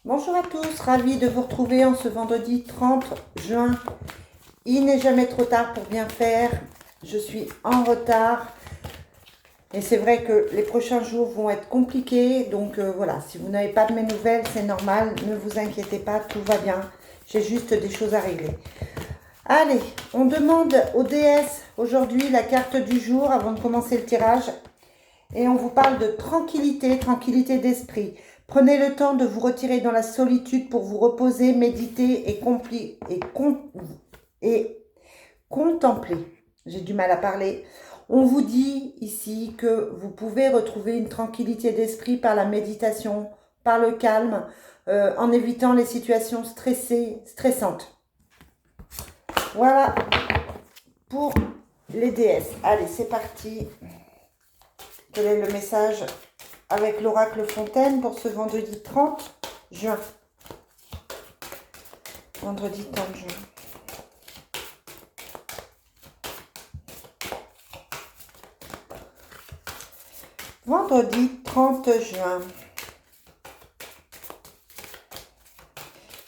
Bonjour à tous, ravi de vous retrouver en ce vendredi 30 juin. Il n'est jamais trop tard pour bien faire. Je suis en retard et c'est vrai que les prochains jours vont être compliqués. Donc voilà, si vous n'avez pas de mes nouvelles, c'est normal. Ne vous inquiétez pas, tout va bien. J'ai juste des choses à régler. Allez, on demande aux déesses aujourd'hui la carte du jour avant de commencer le tirage. Et on vous parle de tranquillité, tranquillité d'esprit. Prenez le temps de vous retirer dans la solitude pour vous reposer, méditer et contempler. J'ai du mal à parler. On vous dit ici que vous pouvez retrouver une tranquillité d'esprit par la méditation, par le calme, en évitant les situations stressantes. Voilà pour les déesses. Allez, c'est parti. Quel est le message avec l'oracle Fontaine pour ce vendredi 30 juin? Vendredi 30 juin. Vendredi 30 juin.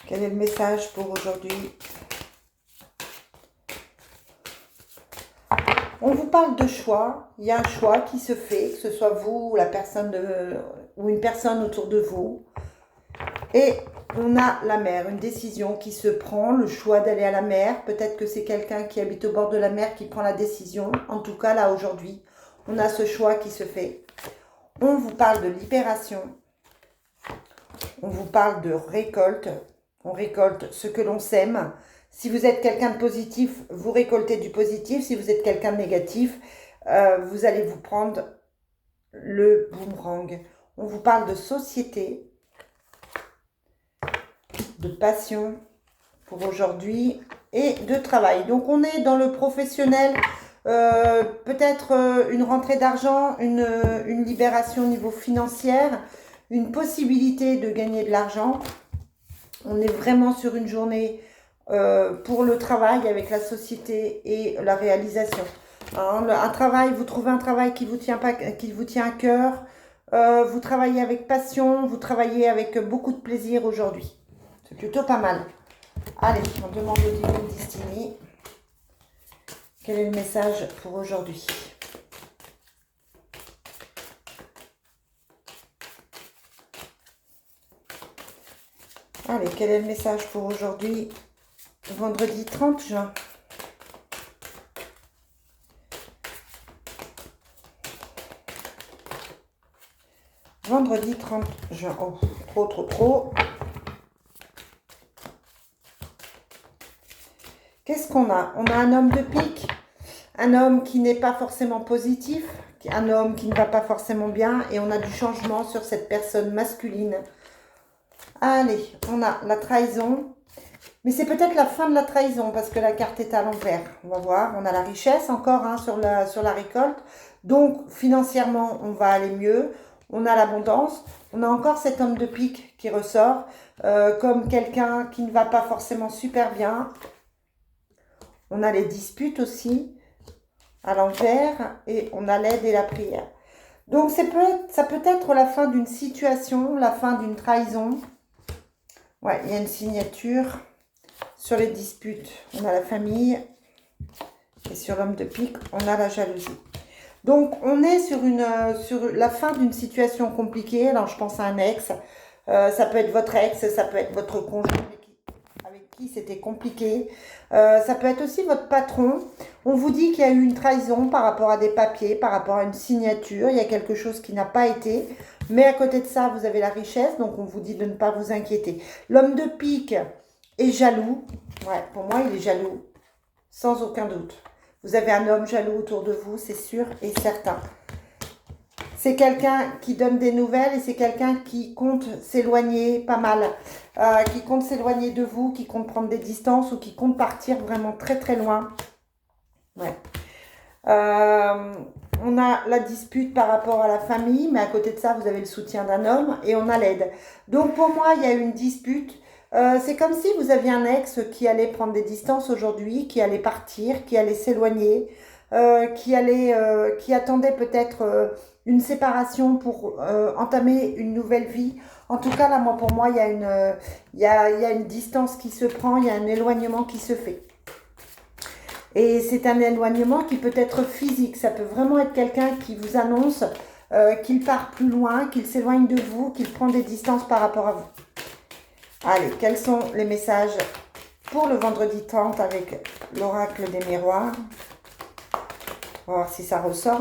Quel est le message pour aujourd'hui? On vous parle de choix. Il y a un choix qui se fait, que ce soit vous ou ou une personne autour de vous. Et on a la mer, une décision qui se prend, le choix d'aller à la mer. Peut-être que c'est quelqu'un qui habite au bord de la mer qui prend la décision. En tout cas, là, aujourd'hui, on a ce choix qui se fait. On vous parle de libération. On vous parle de récolte. On récolte ce que l'on sème. Si vous êtes quelqu'un de positif, vous récoltez du positif. Si vous êtes quelqu'un de négatif, vous allez vous prendre le boomerang. On vous parle de société, de passion pour aujourd'hui et de travail. Donc on est dans le professionnel, peut-être une rentrée d'argent, une libération au niveau financier, une possibilité de gagner de l'argent. On est vraiment sur une journée pour le travail avec la société et la réalisation. Hein, un travail, vous trouvez un travail qui vous tient à cœur, vous travaillez avec passion, vous travaillez avec beaucoup de plaisir aujourd'hui. C'est plutôt pas mal. Allez, on demande au Divine Destiny. Quel est le message pour aujourd'hui? Allez, quel est le message pour aujourd'hui, vendredi 30 juin? Vendredi 30 juin. Oh, trop. Qu'est-ce qu'on a? On a un homme de pique, un homme qui n'est pas forcément positif, un homme qui ne va pas forcément bien, et on a du changement sur cette personne masculine. Allez, on a la trahison, mais c'est peut-être la fin de la trahison parce que la carte est à l'envers. On va voir, on a la richesse encore hein, sur la récolte, donc financièrement on va aller mieux, on a l'abondance, on a encore cet homme de pique qui ressort comme quelqu'un qui ne va pas forcément super bien. On a les disputes aussi à l'envers et on a l'aide et la prière. Donc ça peut être la fin d'une situation, la fin d'une trahison. Ouais, il y a une signature sur les disputes. On a la famille et sur l'homme de pique, on a la jalousie. Donc on est sur la fin d'une situation compliquée. Alors je pense à un ex. Ça peut être votre ex, ça peut être votre conjoint avec qui c'était compliqué. Ça peut être aussi votre patron. On vous dit qu'il y a eu une trahison par rapport à des papiers, par rapport à une signature. Il y a quelque chose qui n'a pas été. Mais à côté de ça, vous avez la richesse. Donc on vous dit de ne pas vous inquiéter. L'homme de pique est jaloux. Ouais, pour moi, il est jaloux. Sans aucun doute. Vous avez un homme jaloux autour de vous, c'est sûr et certain. C'est quelqu'un qui donne des nouvelles et c'est quelqu'un qui compte s'éloigner pas mal, qui compte s'éloigner de vous, qui compte prendre des distances ou qui compte partir vraiment très très loin. Ouais. On a la dispute par rapport à la famille, mais à côté de ça, vous avez le soutien d'un homme et on a l'aide. Donc pour moi, il y a une dispute. C'est comme si vous aviez un ex qui allait prendre des distances aujourd'hui, qui allait partir, qui allait s'éloigner, qui attendait peut-être une séparation pour entamer une nouvelle vie. En tout cas, là, moi, pour moi, il y a une distance qui se prend, il y a un éloignement qui se fait. Et c'est un éloignement qui peut être physique. Ça peut vraiment être quelqu'un qui vous annonce qu'il part plus loin, qu'il s'éloigne de vous, qu'il prend des distances par rapport à vous. Allez, quels sont les messages pour le vendredi 30 avec l'oracle des miroirs? On va voir si ça ressort.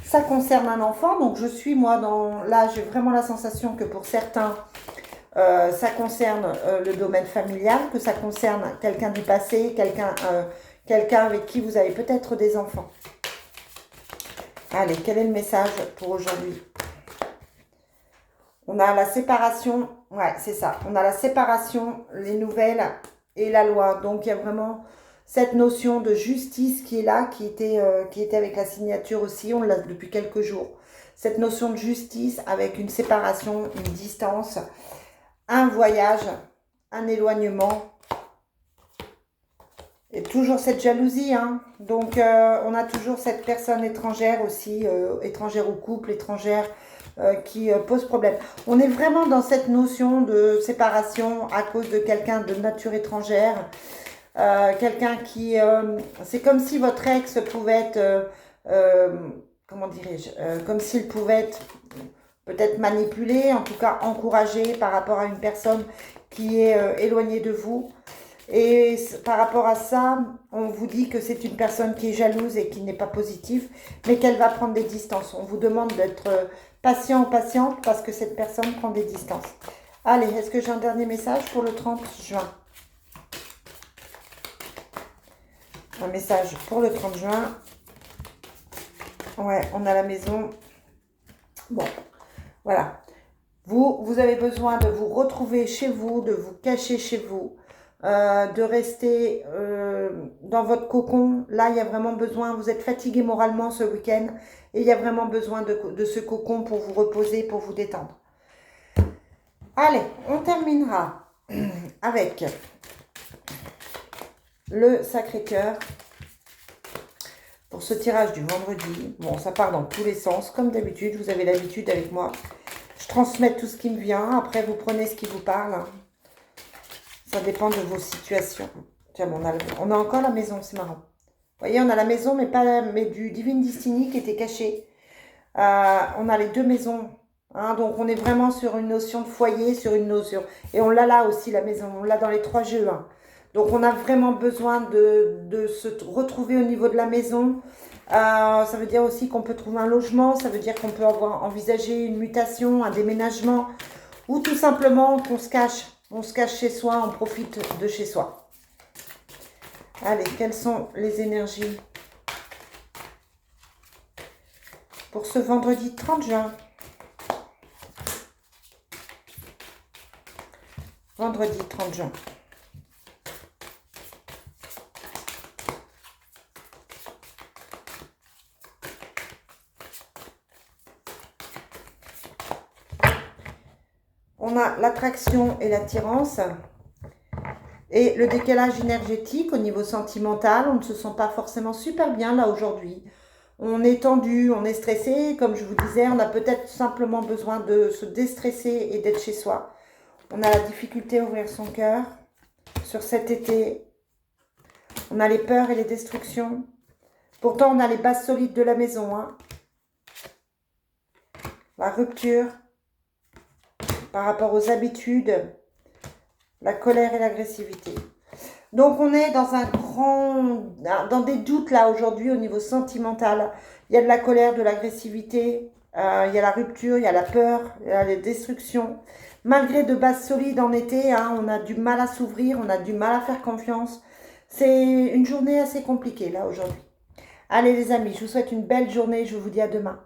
Ça concerne un enfant, donc je suis moi dans... Là, j'ai vraiment la sensation que pour certains, ça concerne le domaine familial, que ça concerne quelqu'un du passé, quelqu'un avec qui vous avez peut-être des enfants. Allez, quel est le message pour aujourd'hui? On a la séparation, ouais, c'est ça. On a la séparation, les nouvelles et la loi. Donc, il y a vraiment cette notion de justice qui est là, qui était avec la signature aussi. On l'a depuis quelques jours. Cette notion de justice avec une séparation, une distance, un voyage, un éloignement. Et toujours cette jalousie, hein. Donc, on a toujours cette personne étrangère aussi, étrangère au couple, étrangère qui pose problème. On est vraiment dans cette notion de séparation à cause de quelqu'un de nature étrangère. Quelqu'un qui... c'est comme si votre ex pouvait être... comment dirais-je comme s'il pouvait être peut-être manipulé, en tout cas encouragé par rapport à une personne qui est éloignée de vous. Et par rapport à ça, on vous dit que c'est une personne qui est jalouse et qui n'est pas positive, mais qu'elle va prendre des distances. On vous demande d'être patient ou patiente parce que cette personne prend des distances. Allez, est-ce que j'ai un dernier message pour le 30 juin? Un message pour le 30 juin. Ouais, on a la maison. Bon, voilà. Vous avez besoin de vous retrouver chez vous, de vous cacher chez vous. De rester dans votre cocon. Là, il y a vraiment besoin, vous êtes fatigué moralement ce week-end et il y a vraiment besoin de ce cocon pour vous reposer, pour vous détendre. Allez, on terminera avec le Sacré-Cœur pour ce tirage du vendredi. Bon, ça part dans tous les sens, comme d'habitude. Vous avez l'habitude avec moi. Je transmets tout ce qui me vient. Après, vous prenez ce qui vous parle. Ça dépend de vos situations. Tiens, bon, on a encore la maison, c'est marrant. Vous voyez, on a la maison, mais du Divine Destiny qui était caché. On a les deux maisons. Hein, donc, on est vraiment sur une notion de foyer, sur une notion... Et on l'a là aussi, la maison. On l'a dans les 3 jeux. Hein. Donc, on a vraiment besoin de se retrouver au niveau de la maison. Ça veut dire aussi qu'on peut trouver un logement. Ça veut dire qu'on peut avoir envisagé une mutation, un déménagement. Ou tout simplement qu'on se cache. On se cache chez soi, on profite de chez soi. Allez, quelles sont les énergies pour ce vendredi 30 juin? Vendredi 30 juin. On a l'attraction et l'attirance et le décalage énergétique au niveau sentimental. On ne se sent pas forcément super bien là aujourd'hui. On est tendu, on est stressé. Comme je vous disais, on a peut-être simplement besoin de se déstresser et d'être chez soi. On a la difficulté à ouvrir son cœur sur cet été. On a les peurs et les destructions. Pourtant, on a les bases solides de la maison. Hein. La rupture par rapport aux habitudes, la colère et l'agressivité. Donc, on est dans des doutes là aujourd'hui au niveau sentimental. Il y a de la colère, de l'agressivité, il y a la rupture, il y a la peur, il y a les destructions. Malgré de bases solides en été, hein, on a du mal à s'ouvrir, on a du mal à faire confiance. C'est une journée assez compliquée là aujourd'hui. Allez les amis, je vous souhaite une belle journée, je vous dis à demain.